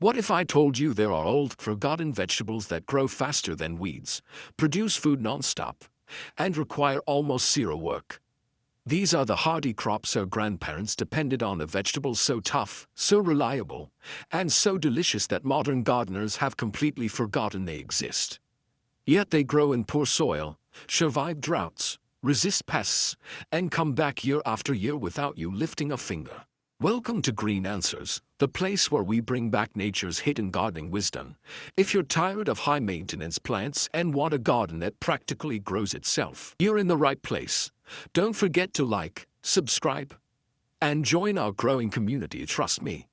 What if I told you there are old, forgotten vegetables that grow faster than weeds, produce food non-stop, and require almost zero work? These are the hardy crops our grandparents depended on, a vegetable so tough, so reliable, and so delicious that modern gardeners have completely forgotten they exist. Yet they grow in poor soil, survive droughts, resist pests, and come back year after year without you lifting a finger. Welcome to Green Answers, the place where we bring back nature's hidden gardening wisdom. If you're tired of high-maintenance plants and want a garden that practically grows itself, you're in the right place. Don't forget to like, subscribe, and join our growing community. Trust me,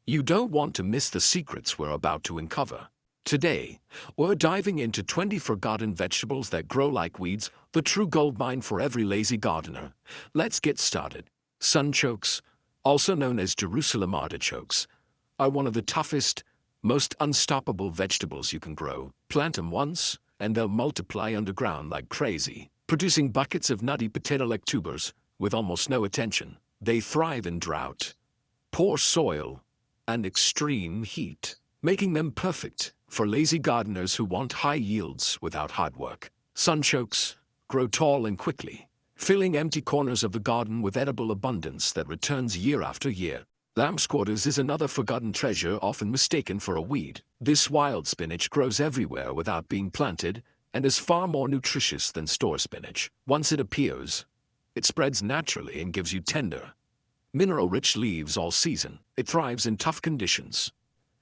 you don't want to miss the secrets we're about to uncover. Today, we're diving into 20 forgotten vegetables that grow like weeds, the true goldmine for every lazy gardener. Let's get started. Sunchokes, also known as Jerusalem artichokes, are one of the toughest, most unstoppable vegetables you can grow. Plant them once, and they'll multiply underground like crazy, producing buckets of nutty potato-like tubers with almost no attention. They thrive in drought, poor soil, and extreme heat, making them perfect for lazy gardeners who want high yields without hard work. Sunchokes grow tall and quickly, filling empty corners of the garden with edible abundance that returns year after year. Lamb's quarters is another forgotten treasure, often mistaken for a weed. This wild spinach grows everywhere without being planted and is far more nutritious than store spinach. Once it appears, it spreads naturally and gives you tender, mineral-rich leaves all season. It thrives in tough conditions,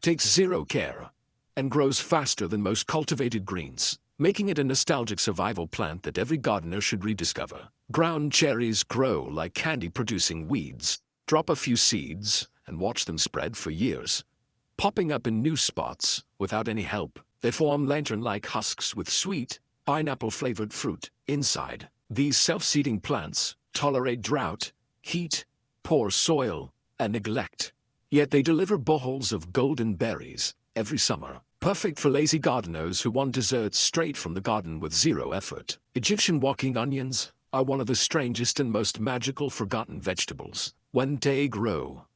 takes zero care, and grows faster than most cultivated greens, making it a nostalgic survival plant that every gardener should rediscover. Ground cherries grow like candy-producing weeds. Drop a few seeds and watch them spread for years, popping up in new spots without any help. They form lantern-like husks with sweet, pineapple-flavored fruit inside. These self-seeding plants tolerate drought, heat, poor soil, and neglect. Yet they deliver bowls of golden berries every summer, perfect for lazy gardeners who want desserts straight from the garden with zero effort. Egyptian walking onions are one of the strangest and most magical forgotten vegetables. When they grow,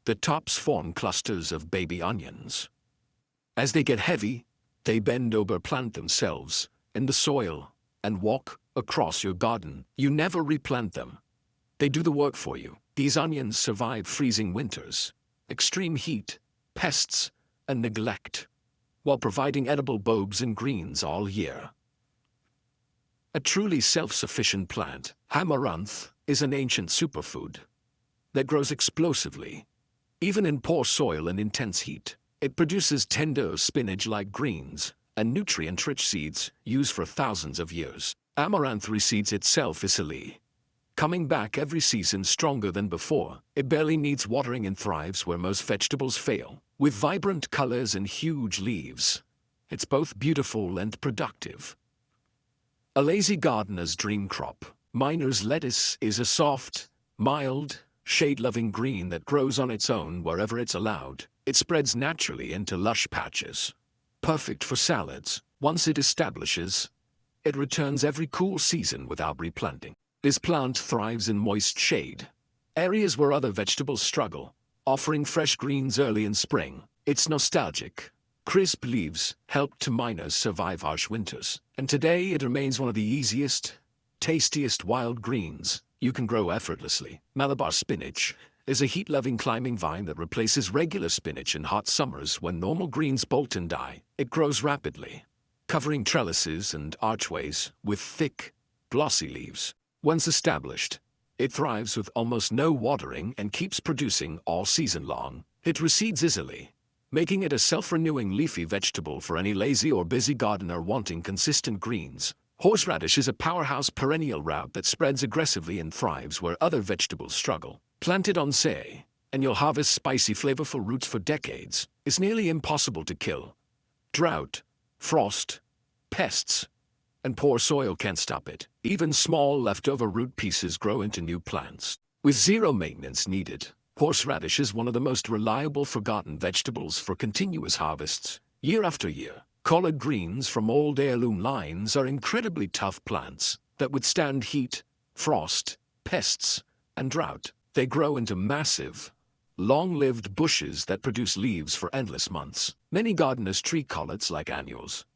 the tops form clusters of baby onions. As they get heavy, they bend over, plant themselves in the soil, and walk across your garden. You never replant them. They do the work for you. These onions survive freezing winters, extreme heat, pests, and neglect, while providing edible bulbs and greens all year. A truly self-sufficient plant, amaranth is an ancient superfood that grows explosively, even in poor soil and intense heat. It produces tender spinach-like greens and nutrient-rich seeds used for thousands of years. Amaranth reseeds itself easily, coming back every season stronger than before. It barely needs watering and thrives where most vegetables fail. With vibrant colors and huge leaves, it's both beautiful and productive. A lazy gardener's dream crop. Miner's lettuce is a soft, mild, shade-loving green that grows on its own wherever it's allowed. It spreads naturally into lush patches, perfect for salads. Once it establishes, it returns every cool season without replanting. This plant thrives in moist shade, areas where other vegetables struggle, offering fresh greens early in spring. Its nostalgic, crisp leaves helped to miners survive harsh winters, and today it remains one of the easiest, tastiest wild greens you can grow effortlessly. Malabar spinach is a heat-loving climbing vine that replaces regular spinach in hot summers when normal greens bolt and die. It grows rapidly, covering trellises and archways with thick, glossy leaves. Once established, it thrives with almost no watering and keeps producing all season long. It reseeds easily, making it a self-renewing leafy vegetable for any lazy or busy gardener wanting consistent greens. Horseradish is a powerhouse perennial root that spreads aggressively and thrives where other vegetables struggle. Plant it on say, and you'll harvest spicy, flavorful roots for decades. It's nearly impossible to kill. Drought, frost, pests, and poor soil can't stop it. Even small leftover root pieces grow into new plants. With zero maintenance needed, horseradish is one of the most reliable forgotten vegetables for continuous harvests, year after year. Collard greens from old heirloom lines are incredibly tough plants that withstand heat, frost, pests, and drought. They grow into massive, long-lived bushes that produce leaves for endless months. Many gardeners treat collards like annuals,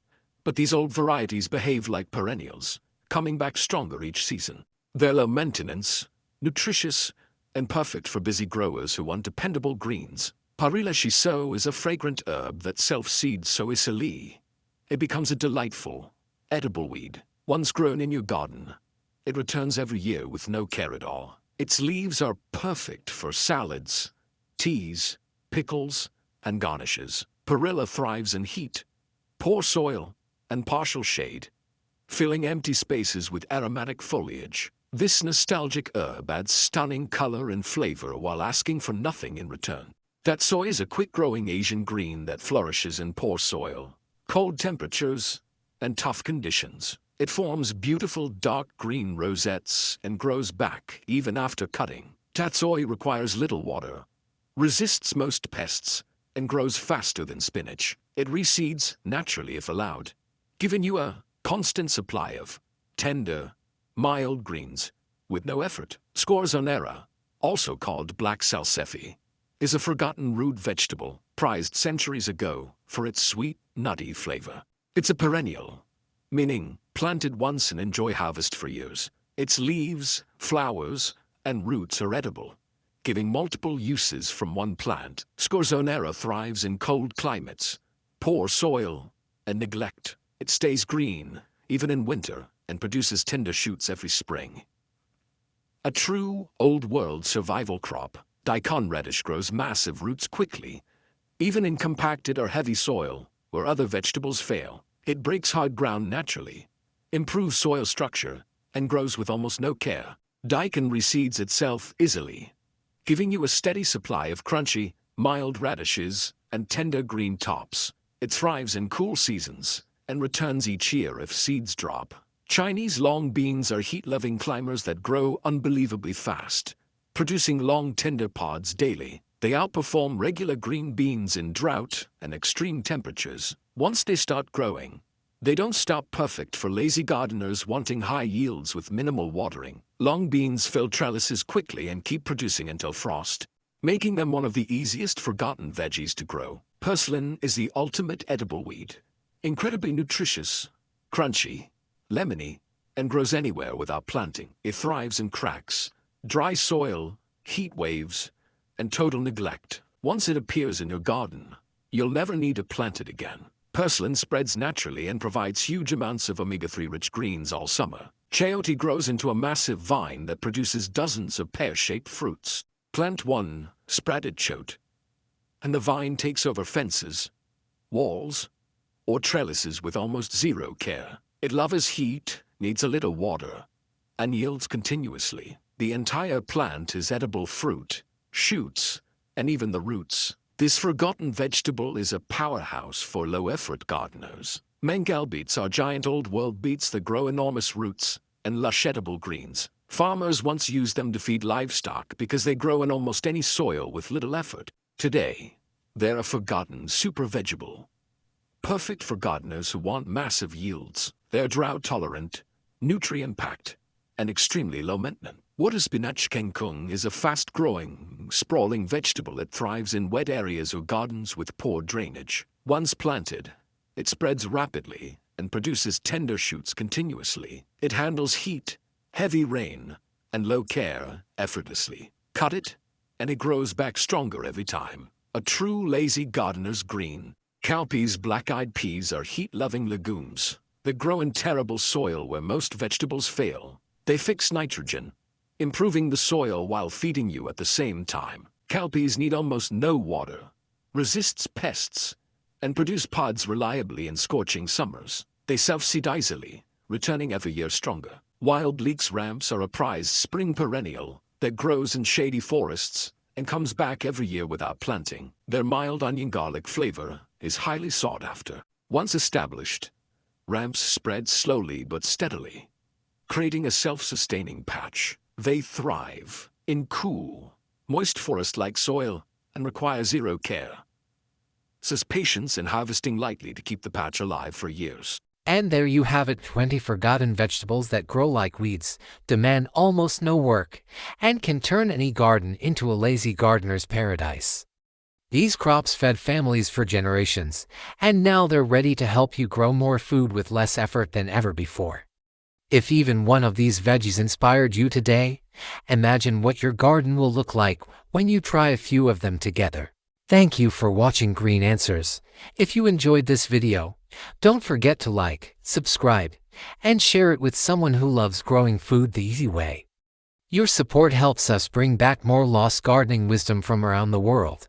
but these old varieties behave like perennials, coming back stronger each season. They're low maintenance, nutritious, and perfect for busy growers who want dependable greens. Perennial is a fragrant herb that self-seeds so easily. It becomes a delightful, edible weed. Once grown in your garden, it returns every year with no care at all. Its leaves are perfect for salads, teas, pickles, and garnishes. Perennial thrives in heat, poor soil, and partial shade, filling empty spaces with aromatic foliage. This nostalgic herb adds stunning color and flavor while asking for nothing in return. Tatsoi is a quick-growing Asian green that flourishes in poor soil, cold temperatures, and tough conditions. It forms beautiful dark green rosettes and grows back even after cutting. Tatsoi requires little water, resists most pests, and grows faster than spinach. It reseeds naturally if allowed, giving you a constant supply of tender, mild greens with no effort. Scorzonera, also called black salsify, is a forgotten root vegetable prized centuries ago for its sweet, nutty flavor. It's a perennial, meaning planted once and enjoy harvest for years. Its leaves, flowers, and roots are edible, giving multiple uses from one plant. Scorzonera thrives in cold climates, poor soil, and neglect. It stays green, even in winter, and produces tender shoots every spring. A true old-world survival crop, daikon radish grows massive roots quickly, even in compacted or heavy soil where other vegetables fail. It breaks hard ground naturally, improves soil structure, and grows with almost no care. Daikon reseeds itself easily, giving you a steady supply of crunchy, mild radishes and tender green tops. It thrives in cool seasons and returns each year if seeds drop. Chinese long beans are heat-loving climbers that grow unbelievably fast, producing long tender pods daily. They outperform regular green beans in drought and extreme temperatures. Once they start growing, they don't stop. Perfect for lazy gardeners wanting high yields with minimal watering. Long beans fill trellises quickly and keep producing until frost, making them one of the easiest forgotten veggies to grow. Purslane is the ultimate edible weed. Incredibly nutritious, crunchy, lemony, and grows anywhere without planting. It thrives in cracks, dry soil, heat waves, and total neglect. Once it appears in your garden, you'll never need to plant it again. Purslane spreads naturally and provides huge amounts of omega-3 rich greens all summer. Chayote grows into a massive vine that produces dozens of pear-shaped fruits. Plant one sprouted chote, and the vine takes over fences, walls, or trellises with almost zero care. It loves heat, needs a little water, and yields continuously. The entire plant is edible fruit, shoots, and even the roots. This forgotten vegetable is a powerhouse for low-effort gardeners. Bengal beets are giant old-world beets that grow enormous roots and lush edible greens. Farmers once used them to feed livestock because they grow in almost any soil with little effort. Today, they're a forgotten super vegetable, perfect for gardeners who want massive yields. They're drought-tolerant, nutrient-packed, and extremely low-maintenance. Water spinach kangkung is a fast-growing, sprawling vegetable that thrives in wet areas or gardens with poor drainage. Once planted, it spreads rapidly and produces tender shoots continuously. It handles heat, heavy rain, and low care effortlessly. Cut it, and it grows back stronger every time. A true lazy gardener's green. Cowpeas, black-eyed peas are heat-loving legumes that grow in terrible soil where most vegetables fail. They fix nitrogen, improving the soil while feeding you at the same time. Cowpeas need almost no water, resists pests, and produce pods reliably in scorching summers. They self-seed easily, returning every year stronger. Wild leeks ramps are a prized spring perennial that grows in shady forests and comes back every year without planting. Their mild onion garlic flavor is highly sought after. Once established, ramps spread slowly but steadily, creating a self-sustaining patch. They thrive in cool, moist forest-like soil and require zero care. Patience in harvesting lightly to keep the patch alive for years. And there you have it, 20 forgotten vegetables that grow like weeds, demand almost no work, and can turn any garden into a lazy gardener's paradise. These crops fed families for generations, and now they're ready to help you grow more food with less effort than ever before. If even one of these veggies inspired you today, imagine what your garden will look like when you try a few of them together. Thank you for watching Green Answers. If you enjoyed this video, don't forget to like, subscribe, and share it with someone who loves growing food the easy way. Your support helps us bring back more lost gardening wisdom from around the world.